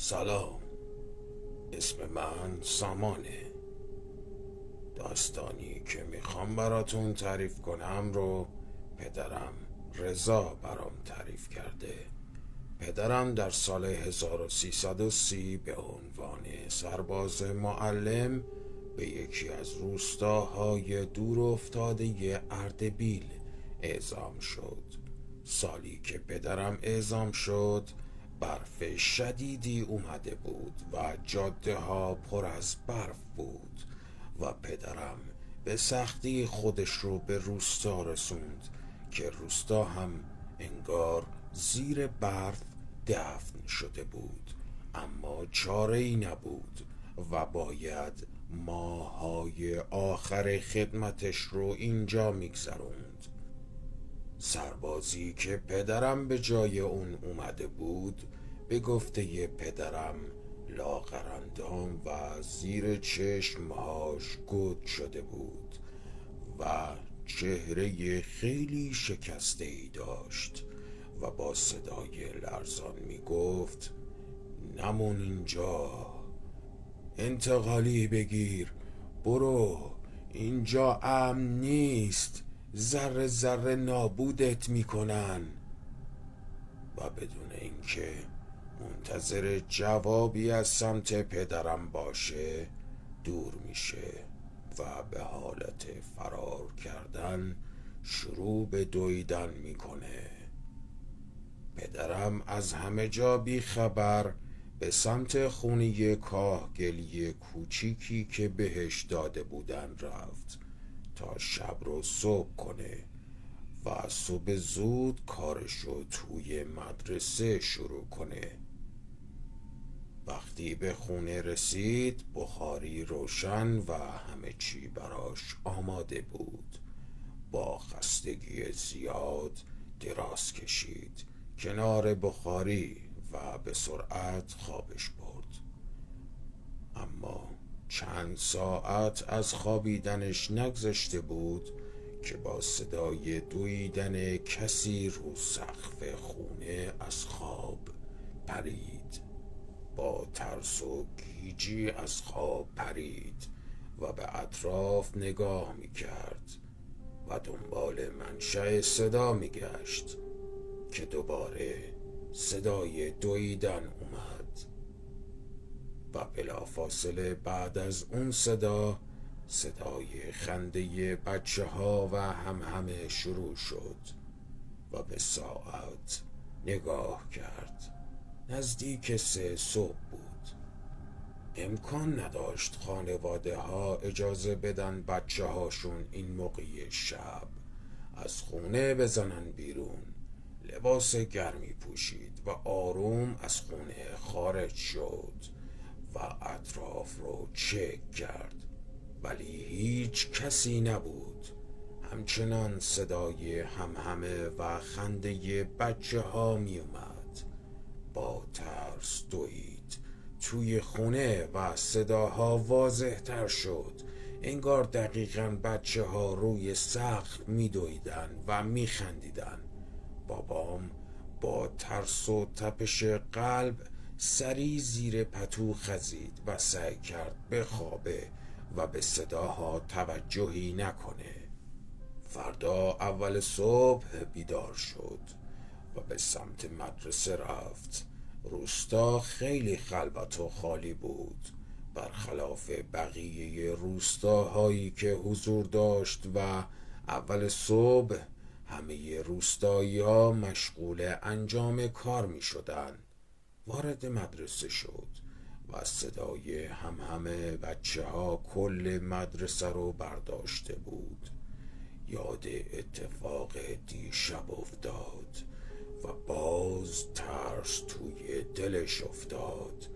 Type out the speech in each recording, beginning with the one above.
سلام، اسم من سامانه. داستانی که میخوام براتون تعریف کنم رو پدرم رضا برام تعریف کرده. پدرم در سال 1330 به عنوان سرباز معلم به یکی از روستاهای دور افتاده اردبیل اعزام شد. سالی که پدرم اعزام شد برف شدیدی اومده بود و جاده ها پر از برف بود و پدرم به سختی خودش رو به روستا رسوند که روستا هم انگار زیر برف دفن شده بود، اما چاره ای نبود و باید ماهای آخر خدمتش رو اینجا میگذروند. سربازی که پدرم به جای اون اومده بود به گفته پدرم لاغرندام و زیر چشمهاش گود شده بود و چهره خیلی شکسته ای داشت و با صدای لرزان می گفت نمون اینجا، انتقالی بگیر، برو، اینجا امن نیست، ذره ذره نابودت میکنن. و بدون اینکه منتظر جوابی از سمت پدرم باشه دور میشه و به حالت فرار کردن شروع به دویدن میکنه. پدرم از همه جا بی خبر به سمت خونه کاهگلی کوچیکی که بهش داده بودن رفت تا شب رو صبح کنه و صبح زود کارشو توی مدرسه شروع کنه. وقتی به خونه رسید بخاری روشن و همه چی براش آماده بود. با خستگی زیاد دراز کشید کنار بخاری و به سرعت خوابش برد. اما چند ساعت از خوابیدنش نگذشته بود که با صدای دویدن کسی رو سقف خونه از خواب پرید. با ترس و گیجی از خواب پرید و به اطراف نگاه میکرد و دنبال منشأ صدا میگشت که دوباره صدای دویدن اومد و بلافاصله بعد از اون صدای خنده بچه ها و همه شروع شد و به ساعت نگاه کرد. نزدیک 3 صبح بود. امکان نداشت خانواده ها اجازه بدن بچه هاشون این موقع شب از خونه بزنن بیرون. لباس گرمی پوشید و آروم از خونه خارج شد و اطراف رو چک کرد، ولی هیچ کسی نبود. همچنان صدای همهمه و خنده بچه ها می اومد. با ترس دوید توی خونه و صداها واضح تر شد. انگار دقیقاً بچه ها روی سقف می دویدن و می خندیدن. بابام با ترس و تپش قلب سری زیر پتو خزید و سعی کرد بخوابه و به صداها توجهی نکنه. فردا اول صبح بیدار شد و به سمت مدرسه رفت. روستا خیلی خلوت و خالی بود، برخلاف بقیه روستاهایی که حضور داشت و اول صبح همه روستایی ها مشغول انجام کار می شدن. وارد مدرسه شد و صدای همه بچه ها کل مدرسه رو برداشته بود. یاد اتفاق دیشب افتاد و باز ترس توی دلش افتاد،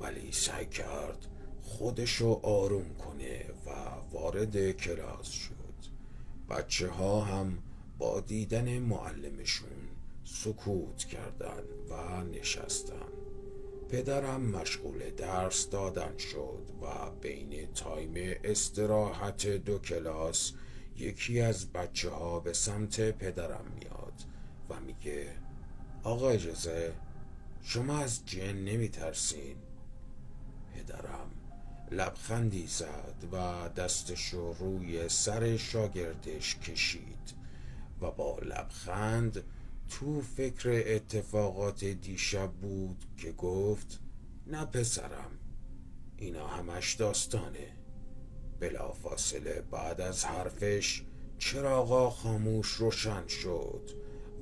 ولی سعی کرد خودشو آروم کنه و وارد کلاس شد. بچه ها هم با دیدن معلمشون سکوت کردن و نشستن. پدرم مشغول درس دادن شد و بین تایم استراحت 2 کلاس یکی از بچه ها به سمت پدرم میاد و میگه آقا اجازه، شما از جن نمی ترسین؟ پدرم لبخندی زد و دستش رو روی سر شاگردش کشید و با لبخند تو فکر اتفاقات دیشب بود که گفت نه پسرم، اینا همش داستانه. بلافاصله بعد از حرفش چراغا خاموش روشن شد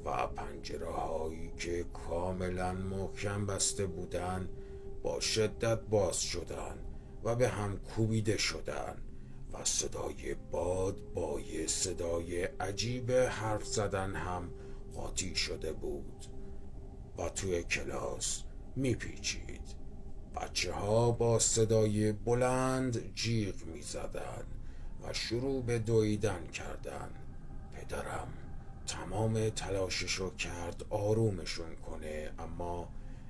و پنجره هایی که کاملا محکم بسته بودن با شدت باز شدن و به هم کوبیده شدن و صدای باد با یه صدای عجیب حرف زدن هم قاطی شده بود و توی کلاس میپیچید. بچه ها با صدای بلند جیغ می زدن و شروع به دویدن کردن. پدرم تمام تلاششو کرد آرومشون کنه، اما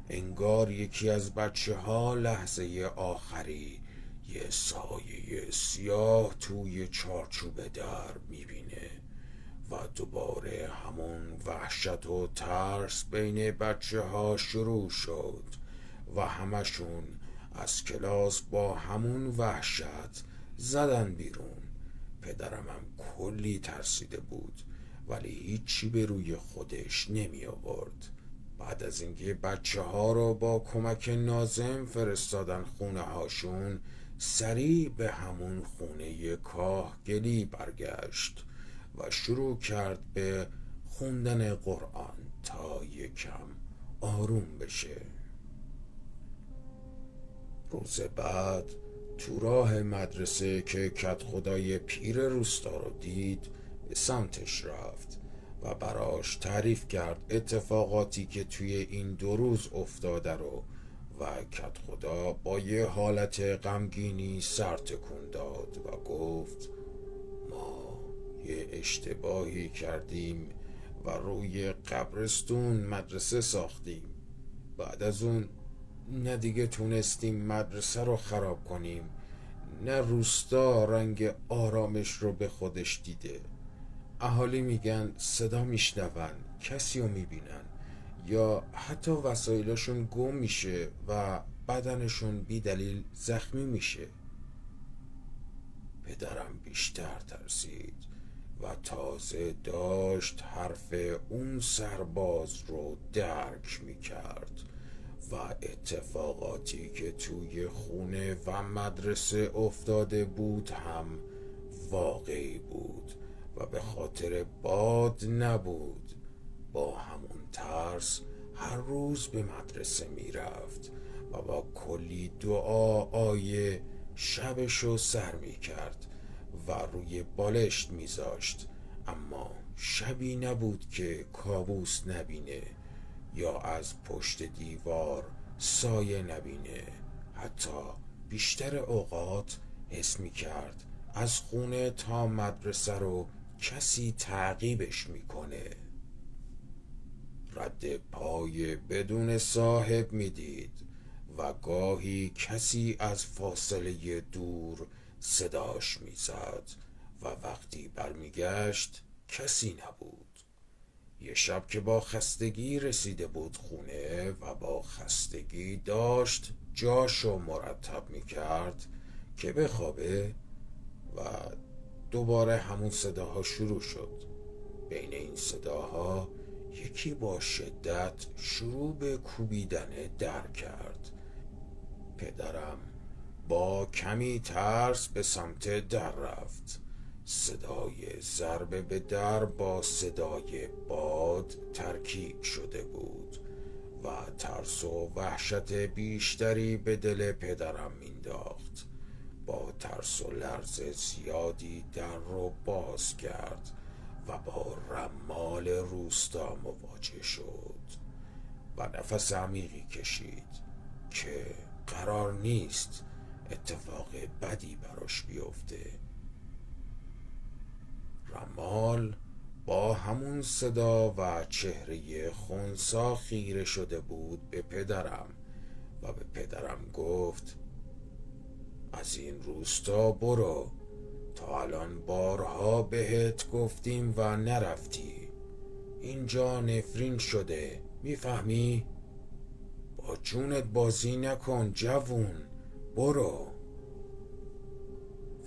انگار یکی از بچه ها لحظه آخری یه سایه سیاه توی چارچوب در میبینه و دوباره همون وحشت و ترس بین بچه ها شروع شد و همشون از کلاس با همون وحشت زدن بیرون. پدرم هم کلی ترسیده بود ولی هیچی به روی خودش نمی آورد. بعد از اینکه بچه ها رو با کمک ناظم فرستادن خونه هاشون، سریع به همون خونه کاهگلی برگشت و شروع کرد به خوندن قرآن تا یکم آروم بشه. روز بعد تو راه مدرسه که کت خدای پیر روستا رو دید به سمتش رفت و براش تعریف کرد اتفاقاتی که توی این 2 روز افتاده رو و کت خدا با یه حالت غمگینی سر تکون داد و گفت ما یه اشتباهی کردیم و روی قبرستون مدرسه ساختیم. بعد از اون نه دیگه تونستیم مدرسه رو خراب کنیم، نه روستا رنگ آرامش رو به خودش دیده. اهالی میگن صدا میشنون، کسی رو میبینن یا حتی وسایلشون گم میشه و بدنشون بی دلیل زخمی میشه. پدرم بیشتر ترسید و تازه داشت حرف اون سرباز رو درک میکرد و اتفاقاتی که توی خونه و مدرسه افتاده بود هم واقعی بود و به خاطر باد نبود. با همون ترس هر روز به مدرسه میرفت و با کلی دعا آیه شبشو سر میکرد و روی بالشت میذاشت، اما شبی نبود که کابوس نبینه یا از پشت دیوار سایه نبینه. حتی بیشتر اوقات حس میکرد از خونه تا مدرسه رو کسی تعقیبش میکنه. رد پای بدون صاحب میدید و گاهی کسی از فاصله دور صداش میزد و وقتی برمیگشت کسی نبود. یه شب که با خستگی رسیده بود خونه و با خستگی داشت جاشو مرتب میکرد که بخوابه و دوباره همون صداها شروع شد. بین این صداها یکی با شدت شروع به کوبیدن در کرد. پدرم با کمی ترس به سمت در رفت. صدای ضربه به در با صدای باد ترکیب شده بود و ترس و وحشت بیشتری به دل پدرم مینداخت. با ترس و لرز زیادی در رو باز کرد و با رمال روستا مواجه شد و نفس عمیقی کشید که قرار نیست اتفاق بدی براش بیفته. رمال با همون صدا و چهره خونسا خیره شده بود به پدرم و به پدرم گفت از این روستا برو، تا الان بارها بهت گفتیم و نرفتی. اینجا نفرین شده، میفهمی؟ با جونت بازی نکن جوون، برو.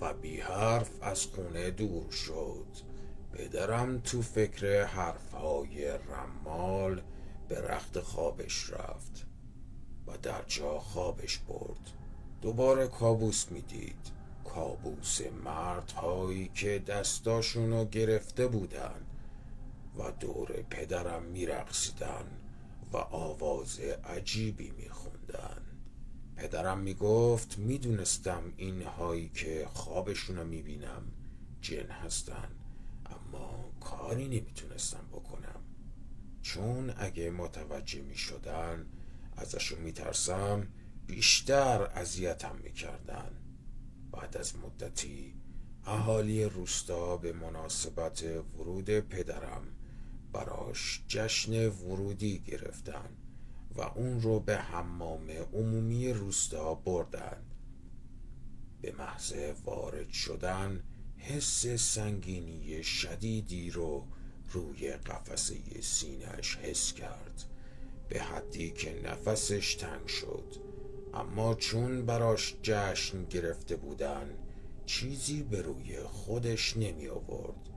و بی حرف از خونه دور شد. پدرم تو فکر حرفهای رمال به رخت خوابش رفت و در جا خوابش برد. دوباره کابوس میدید، کابوس مردهایی که دستاشونو گرفته بودن و دور پدرم میرقصیدن و آواز عجیبی میخوندن. پدرم میگفت میدونستم اینهایی که خوابشونو میبینم جن هستن، اما کاری نمیتونستم بکنم، چون اگه متوجه میشدن ازشون میترسم بیشتر اذیتم میکردن. بعد از مدتی اهالی روستا به مناسبت ورود پدرم براش جشن ورودی گرفتن و اون رو به حمام عمومی روستا بردن. به محض وارد شدن حس سنگینی شدیدی رو روی قفسه سینه‌اش حس کرد، به حدی که نفسش تنگ شد. اما چون براش جشن گرفته بودن چیزی به روی خودش نمی آورد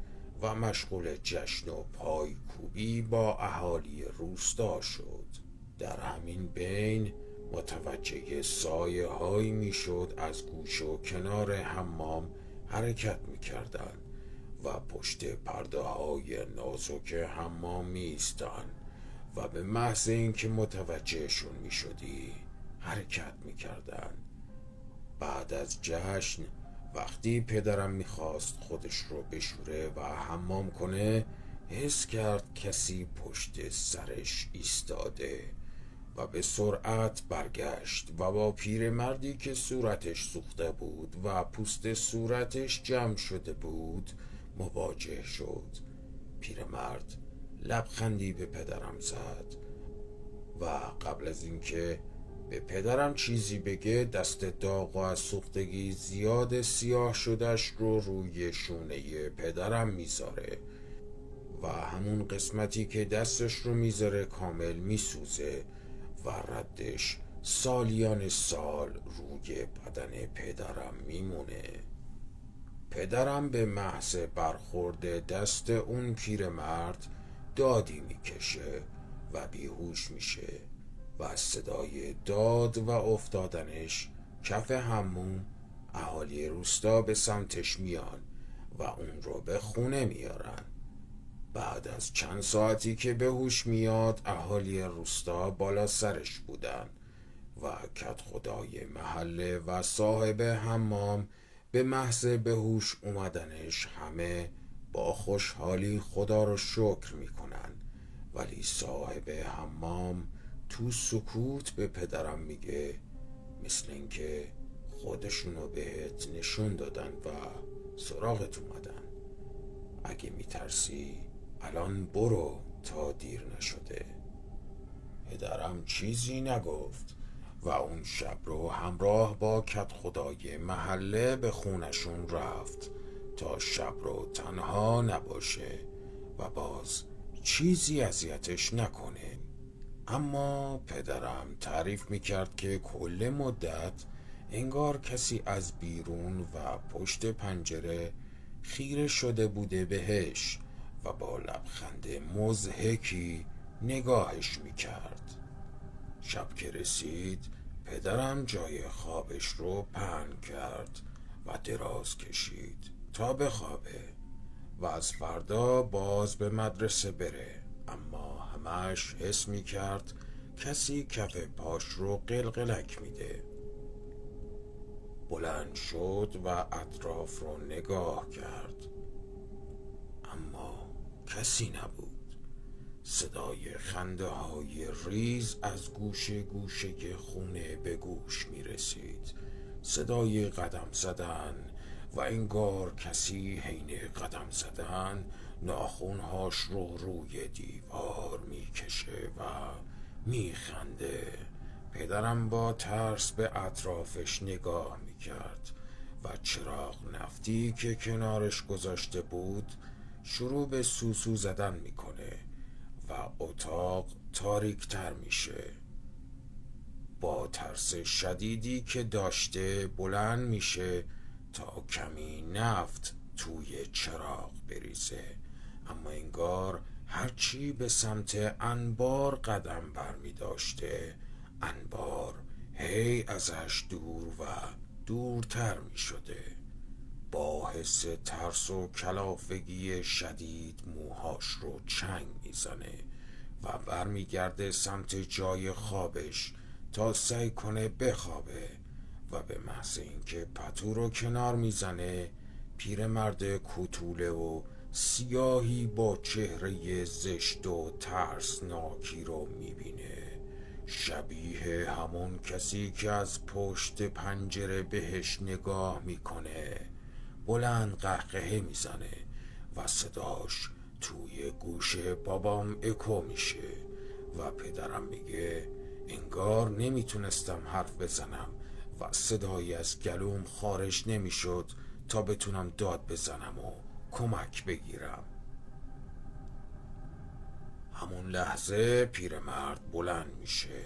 و مشغول جشن و پای کوبی با اهالی روستا شد. در همین بین متوجه سایه هایی می شد از گوش و کنار حمام حرکت می کردن و پشت پرده های نازک حمام می ایستن و به محض اینکه متوجهشون می شدی حرکت می کردن. بعد از جشن وقتی پدرم می خواست خودش رو بشوره و حمام کنه، حس کرد کسی پشت سرش ایستاده و به سرعت برگشت و با پیرمردی که صورتش سوخته بود و پوست صورتش جمع شده بود مواجه شد. پیرمرد لبخندی به پدرم زد و قبل از اینکه به پدرم چیزی بگه دست داغ و از سوختگی زیاد سیاه شدش رو روی شونه پدرم میذاره و همون قسمتی که دستش رو میذاره کامل میسوزه و ردش سالیان سال روی بدن پدرم میمونه. پدرم به محض برخورد دست اون پیرمرد دادی میکشه و بیهوش میشه و از صدای داد و افتادنش کف حموم اهالی روستا به سمتش میان و اون رو به خونه میارن. بعد از چند ساعتی که به هوش میاد اهالی روستا بالا سرش بودن و کت خدای محله و صاحب حمام به محض به هوش اومدنش همه با خوشحالی خدا رو شکر میکنن، ولی صاحب حمام تو سکوت به پدرم میگه مثل اینکه خودشونو بهت نشون دادن و سراغت اومدن. اگه میترسی الان برو تا دیر نشده. پدرم چیزی نگفت و اون شب رو همراه با کت خدای محله به خونشون رفت تا شب رو تنها نباشه و باز چیزی اذیتش نکنه. اما پدرم تعریف میکرد که کل مدت انگار کسی از بیرون و پشت پنجره خیره شده بوده بهش و با لبخند مضحکی نگاهش میکرد. شب که رسید پدرم جای خوابش رو پهن کرد و دراز کشید تا بخوابه و از فردا باز به مدرسه بره، اما همش حس میکرد کسی کف پاش رو قلقلک میده. بلند شد و اطراف رو نگاه کرد، اما کسی نبود. صدای خنده های ریز از گوشه گوشه خونه به گوش می رسید، صدای قدم زدن و انگار کسی حین قدم زدن ناخونهاش رو روی دیوار می کشه و می خنده. پدرم با ترس به اطرافش نگاه می کرد و چراغ نفتی که کنارش گذاشته بود شروع به سوسو زدن میکنه و اتاق تاریک تر میشه. با ترس شدیدی که داشته بلند میشه تا کمی نفت توی چراغ بریزه، اما انگار هرچی به سمت انبار قدم برمی داشته انبار هی ازش دور و دورتر می شده. با حس ترس و کلافگی شدید موهاش رو چنگ میزنه و برمیگرده سمت جای خوابش تا سعی کنه بخوابه و به محض اینکه پتو رو کنار میزنه پیرمرد کوتوله و سیاهی با چهره زشت و ترسناکی رو میبینه، شبیه همون کسی که از پشت پنجره بهش نگاه میکنه. بلند قهقهه میزنه و صداش توی گوش بابام اکو میشه و پدرم میگه انگار نمیتونستم حرف بزنم و صدایی از گلوم خارج نمیشد تا بتونم داد بزنم و کمک بگیرم. همون لحظه پیرمرد بلند میشه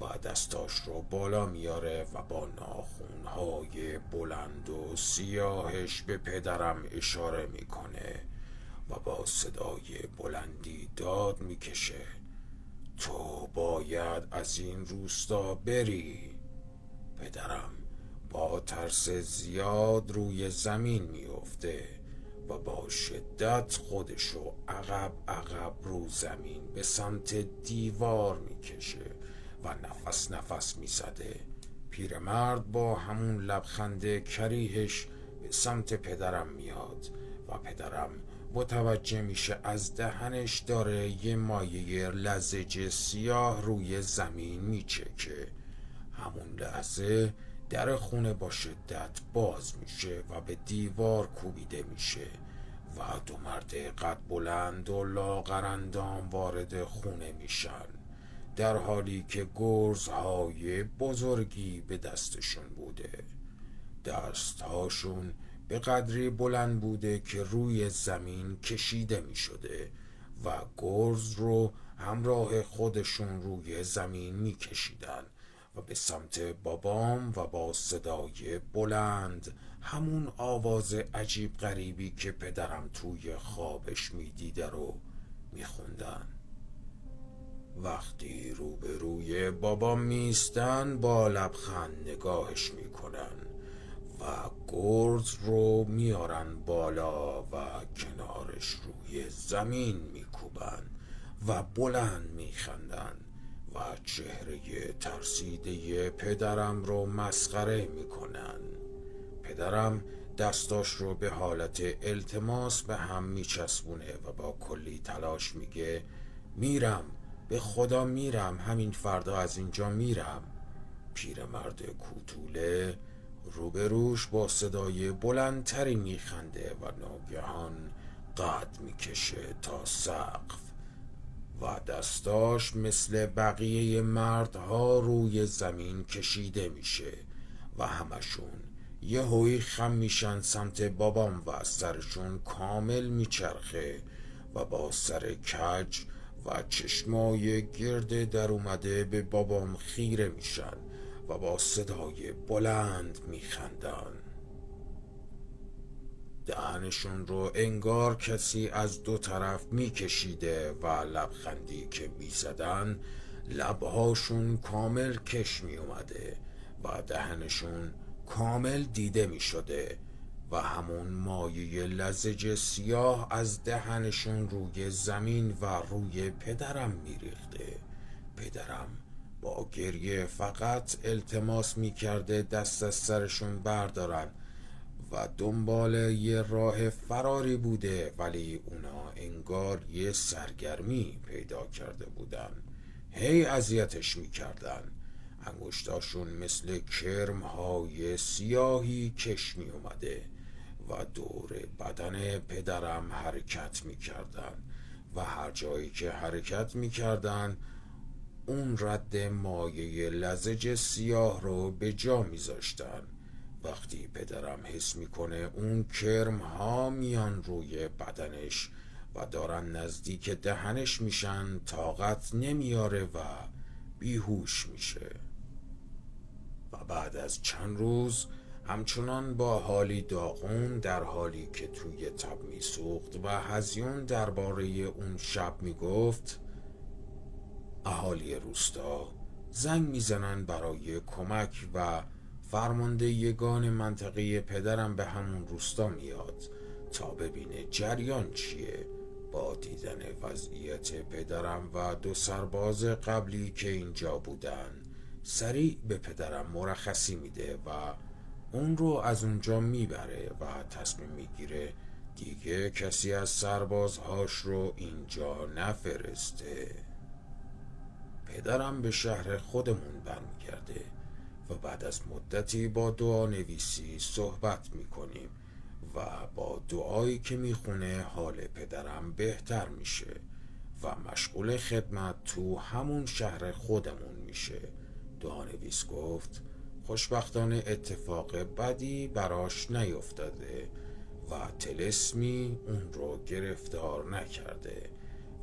و دستاش رو بالا میاره و با ناخونهای بلند و سیاهش به پدرم اشاره میکنه و با صدای بلندی داد میکشه تو باید از این روستا بری. پدرم با ترس زیاد روی زمین میفته و با شدت خودشو عقب عقب رو زمین به سمت دیوار میکشه و نفس نفس میزده. پیرمرد با همون لبخند کریهش به سمت پدرم میاد و پدرم متوجه میشه از دهنش داره یه مایه لزج سیاه روی زمین میچکه. همون لحظه در خونه با شدت باز میشه و به دیوار کوبیده میشه و دو مرد قد بلند و لاغرندام وارد خونه میشن، در حالی که گرزهای بزرگی به دستشون بوده. دستهاشون به قدری بلند بوده که روی زمین کشیده می شده و گرز رو همراه خودشون روی زمین می کشیدن و به سمت بابام و با صدای بلند همون آواز عجیب غریبی که پدرم توی خوابش می دیده رو می خوندن. وقتی روبروی بابام میستن با لبخند نگاهش میکنن و گرز رو میارن بالا و کنارش روی زمین میکوبن و بلند میخندن و چهره ترسیده پدرم رو مسخره میکنن. پدرم دستاش رو به حالت التماس به هم میچسبونه و با کلی تلاش میگه میرم، به خدا میرم، همین فردا از اینجا میرم. پیرمرد کوتوله روبروش با صدای بلندتری میخنده و ناگهان قد میکشه تا سقف و دستاش مثل بقیه مردها روی زمین کشیده میشه و همشون یهویی خم میشن سمت بابام و سرشون کامل میچرخه و با سر کج و چشمای گرد در اومده به بابام خیره میشن و با صدای بلند میخندن. دهنشون رو انگار کسی از دو طرف میکشیده و لبخندی که میزدن لبهاشون کامل کش میومده و دهنشون کامل دیده میشده و همون مایه لزج سیاه از دهنشون روی زمین و روی پدرم میریخته. پدرم با گریه فقط التماس میکرده دست از سرشون بردارن و دنبال یه راه فراری بوده، ولی اونا انگار یه سرگرمی پیدا کرده بودن. هی اذیتش میکردن. انگشتاشون مثل کرمهای سیاهی کش می اومده و دور بدن پدرم حرکت می کردن و هر جایی که حرکت می کردن اون رد مایه لزج سیاه رو به جا می زاشتن. وقتی پدرم حس می کنه اون کرمها میان روی بدنش و دارن نزدیک دهنش میشن طاقت نمیاره و بیهوش میشه. بعد از چند روز همچنان با حالی داغون، در حالی که توی تب میسوخت و هزیون درباره اون شب میگفت، اهالی روستا زنگ میزنن برای کمک و فرمانده یگان منطقه پدرم به همون روستا میاد تا ببینه جریان چیه. با دیدن وضعیت پدرم و 2 سرباز قبلی که اینجا بودن، سریع به پدرم مرخصی میده و اون رو از اونجا میبره و تصمیم میگیره دیگه کسی از سربازهاش رو اینجا نفرسته. پدرم به شهر خودمون برمیگرده و بعد از مدتی با دعا نویسی صحبت میکنیم و با دعایی که میخونه حال پدرم بهتر میشه و مشغول خدمت تو همون شهر خودمون میشه. دعا نویس گفت خوشبختانه اتفاق بدی براش نیفتاده و طلسمی اون رو گرفتار نکرده،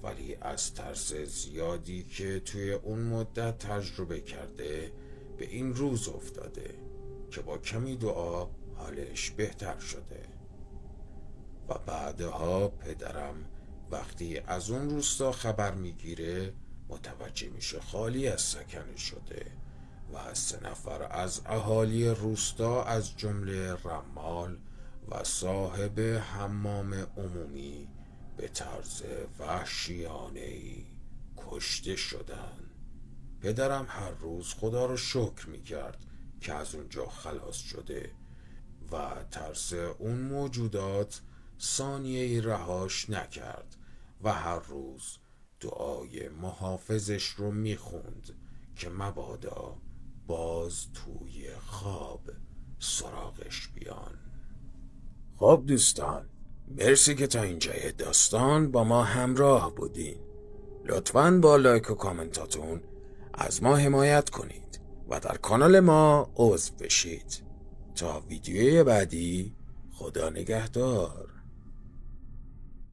ولی از ترس زیادی که توی اون مدت تجربه کرده به این روز افتاده که با کمی دعا حالش بهتر شده. و بعدها پدرم وقتی از اون روستا خبر میگیره متوجه میشه خالی از سکنه شده و 3 نفر از اهالی روستا از جمله رمال و صاحب حمام عمومی به طرز وحشیانه‌ای کشته شدن. پدرم هر روز خدا رو شکر میکرد که از اونجا خلاص شده و ترس اون موجودات ثانیه‌ای رهاش نکرد و هر روز دعای محافظش رو میخوند که مبادا باز توی خواب سراغش بیان. خب دوستان، مرسی که تا اینجای داستان با ما همراه بودین. لطفاً با لایک و کامنتاتون از ما حمایت کنید و در کانال ما عضو بشید. تا ویدیوی بعدی، خدا نگهدار.